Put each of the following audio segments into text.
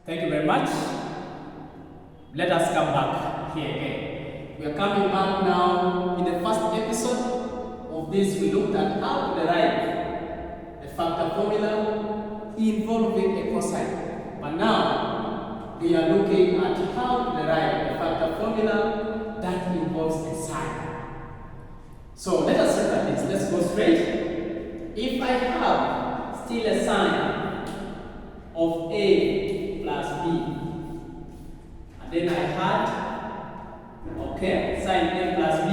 Thank you very much. Let us come back here again. We are coming back now. In the first episode of this, we looked at how to derive the factor formula involving a cosine. But now, we are looking at how to derive the factor formula that involves a sine. So let us look at this. Let's go straight. If I have still a sine of A plus B, and then I had, sine A plus B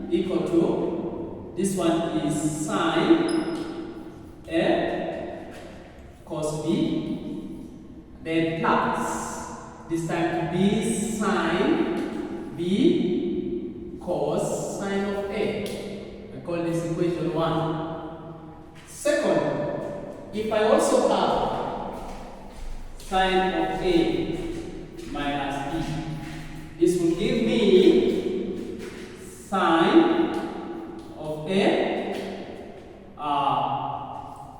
equal to, this one is sine A cos B, then plus, this time to be sine B cos sine of A. I call this equation 1. Second, if I also have sine of A minus B, this will give me sine of A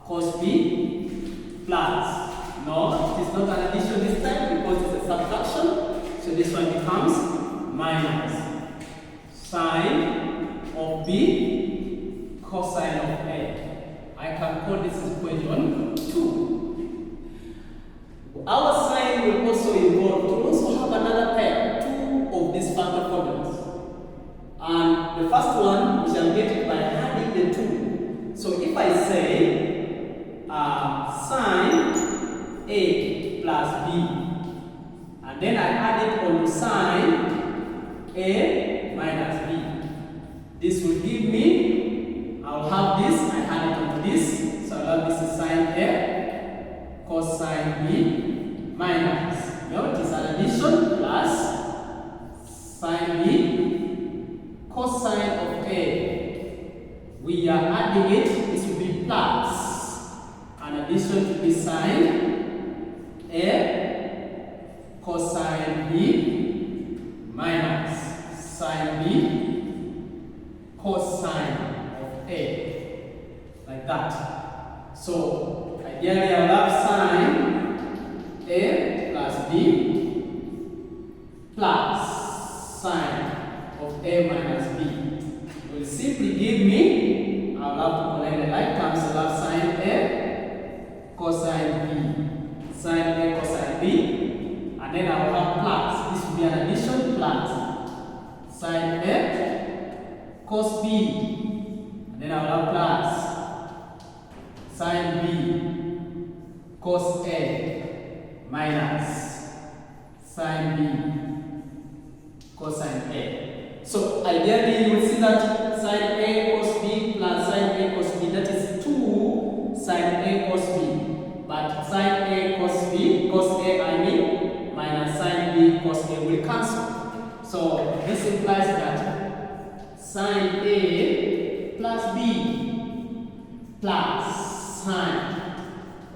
cos B plus, no, it is not an addition this time because it's a subtraction, so this one becomes minus sine of B cosine of A. I can call this equation 2. Our sine will also involve, to also have another pair, 2 of these factor formulas. And the first one, we shall get it by adding the 2. So if I say sine A plus B, and then I add it on sine A minus B, this will give me, I'll have this, I add it onto this, so I'll have this is sine A cosine B minus, no, it is an addition, plus sine B cosine of A. We are adding it, this will be plus, an addition to be sine A cosine B minus sine B cosine of A, like that. So ideally I will have sine A plus B plus sine of A minus B will simply give me, I will have to collect the like terms, I will have sine A cosine B, sine A cosine B, and then I will have plus, this will be an addition, plus sine A cos B, and then I will have plus sine B cos A minus sine B cosine A. So ideally you will see that sine A cos B plus sine A cos B, that is 2 sine A cos B. But sine A cos B, cos A I mean, minus sine B cos A will cancel. So this implies that sine A plus B plus sine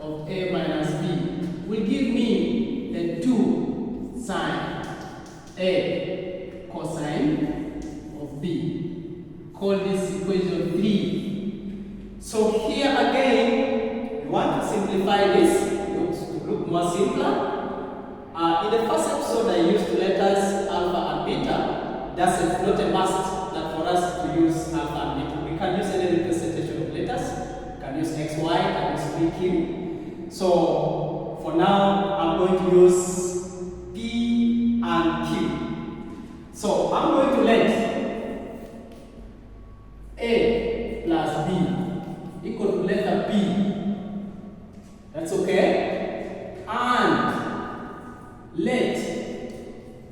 of A minus B will give me the 2 sine A cosine of B. Call this equation 3. So here again, we want to simplify this to look more simpler. In the first episode, I used letters alpha and beta. That's not a must that for us to use alpha and beta. We can use any representation of letters. We can use x, y, can use p, q. So for now, I'm going to use p and q. So I'm going to let A plus B equal to letter B. That's okay. And let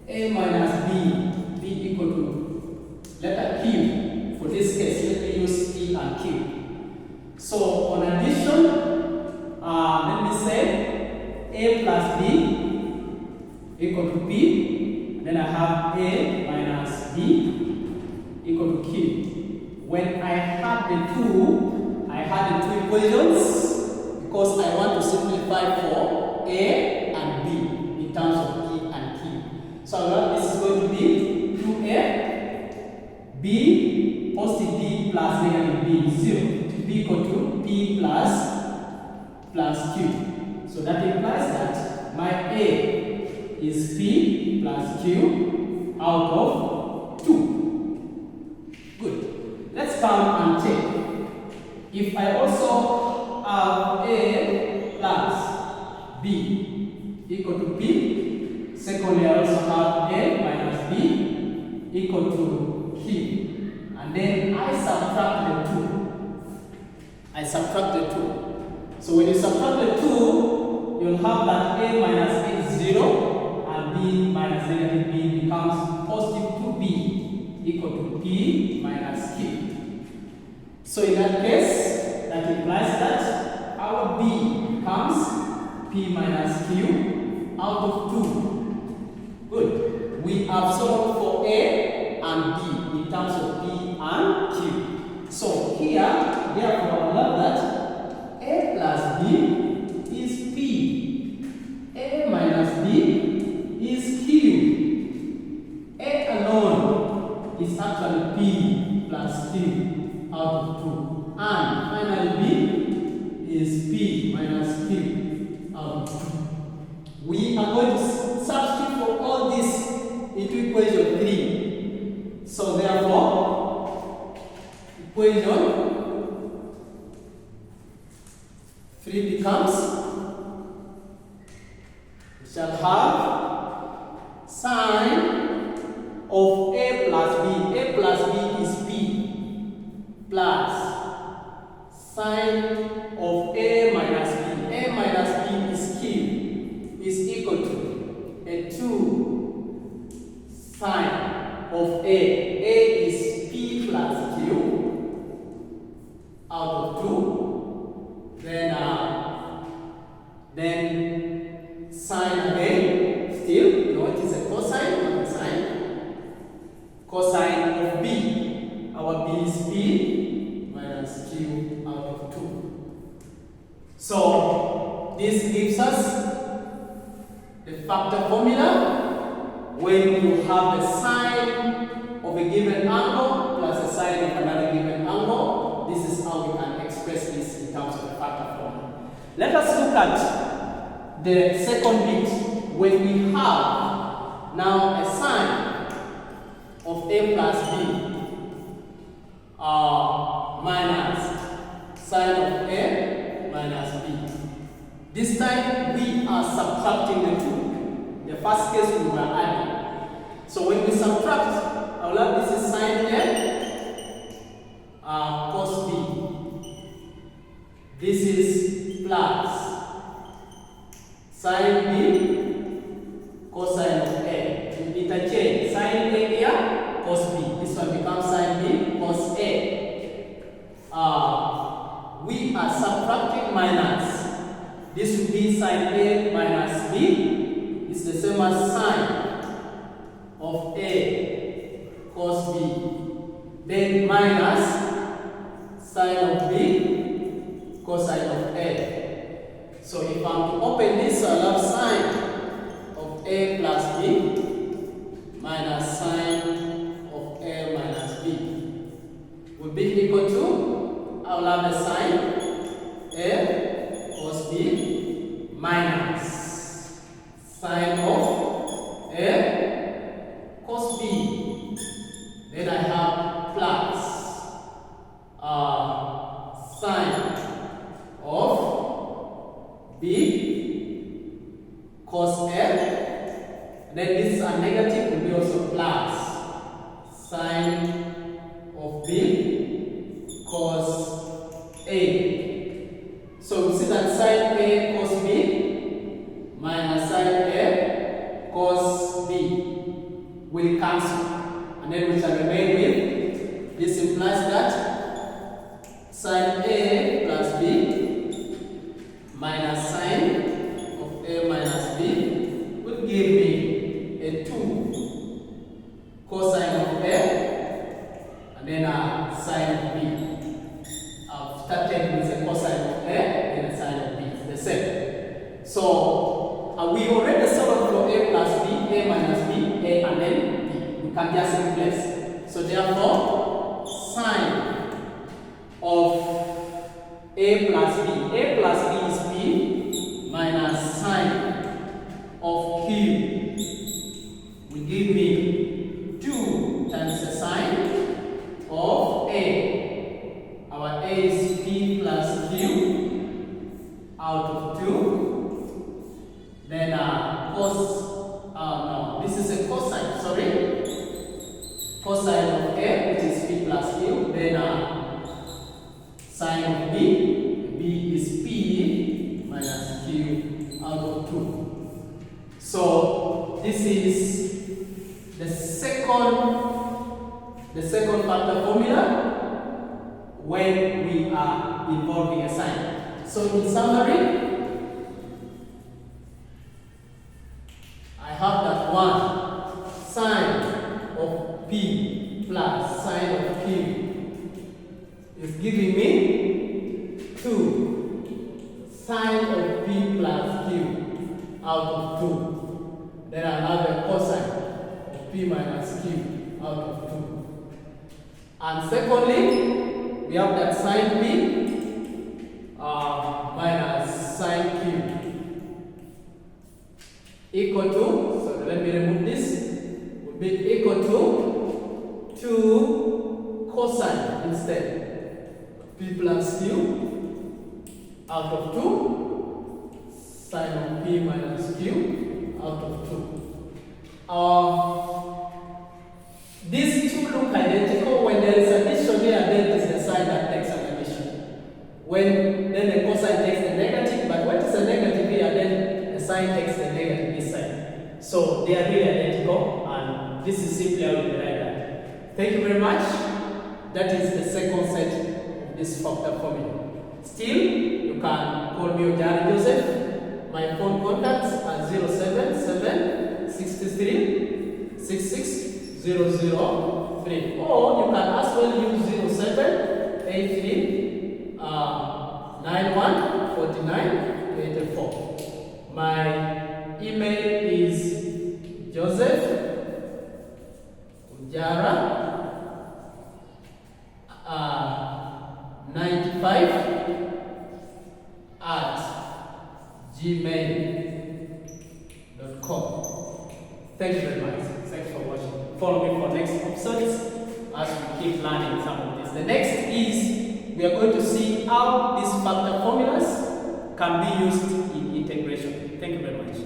A minus B be equal to letter Q. For this case, let me use P and Q. So on addition, let me say A plus B equal to P. Then I have A minus B equal to Q. When I had the 2, I had the 2 equations because I want to simplify for A and B in terms of P and Q. So this is going to be 2A, B, positive B plus negative B, 0, to be equal to P plus Q. So that implies that my A is P plus Q out of 2. Good. Let's come and check. If I also have A plus B equal to P, secondly I also have A minus B equal to Q. And then I subtract the 2. I subtract the 2. So when you subtract the 2, you'll have that A minus A is 0 and B minus negative B becomes positive 2B equal to P minus Q. So in that case, that implies that our B becomes P minus Q out of 2. Good. We have solved for A and B in terms of P and Q. So here, therefore, I love that A plus B is P. A minus B is Q. A alone is actually P plus Q out of 2. And finally B is P minus Q out of 2. We are going to substitute for all this into equation 3. So therefore, equation 3 becomes, we shall have sine of A plus B. A plus B is P plus sine of A minus B. A minus B is Q is equal to a 2 sine of A. A is P plus Q out of 2. Then sine again, still, no, it is a cosine, not a sine. Cosine of B. Our B is P minus Q out of 2. So this gives us the factor formula. When you have a sine of a given angle plus a sine of another given angle, this is how we can express this in terms of the factor formula. Let us look at the second bit. When we have now a sine of A plus B minus sine of A minus B. This time we are subtracting the 2. The first case we were adding. So when we subtract, I will have this is sine A cos B. This is plus sine B cosine of A. To interchange sine A here, cos B. This one becomes sine B cos A. We are subtracting minus. This will be sine A minus B. It's the same as sine of A cos B. Then minus sine of B cosine of A. So if I'm to open this, I'll have sine of A plus B minus sine of A minus B will be equal to, I'll have a sine A cos B minus sine of A cos B. Then I have plus sine of B cos A. Then this is a negative, will be also plus sine of B cos A. So we see that sine A cos B minus sine A cos B will cancel. And then we shall remain with, this implies that sine A plus B minus sine of A minus B will give me a 2 cosine of A and then a sine of B. I've started with a cosine of A and a sine of B. It's the same. So we already solved for A plus B, A minus B, A and then B. We can just replace. So therefore, sine of A plus B. A plus B is B minus sine of of Q will give me 2 times the sine of A. Our A is P plus Q out of 2. Then this is a cosine, sorry. Cosine of A, which is P plus Q. Then sine of B. B is P minus Q out of 2. So this is the second factor formula when we are involving a sine. So in summary, I have that one sine of P plus sine of Q is giving me 2 sine of P plus Q out of 2. Then I have a cosine of P minus Q out of 2. And secondly, we have that sine P minus sine Q equal to, so let me remove this, would be equal to 2 cosine instead. P plus Q out of 2 sine of P minus Q out of 2. These two look identical. When there is addition here, then it is the sign that takes an addition. When then the cosine takes the negative, but when it's a negative here, then the sign takes the negative this side. So they are really identical, and this is simply how you derive that. Thank you very much. That is the second set of this factor formula. Still, you can call me Ojari Joseph. My phone contacts are 077 63 66 003, or you can as well use 07 83 91 49 84. My email is Joseph Ujara 95 at gmail.com. Thank you very much. Thanks for watching. Follow me for next episodes as we keep learning some of this. The next is we are going to see how these factor formulas can be used in integration. Thank you very much.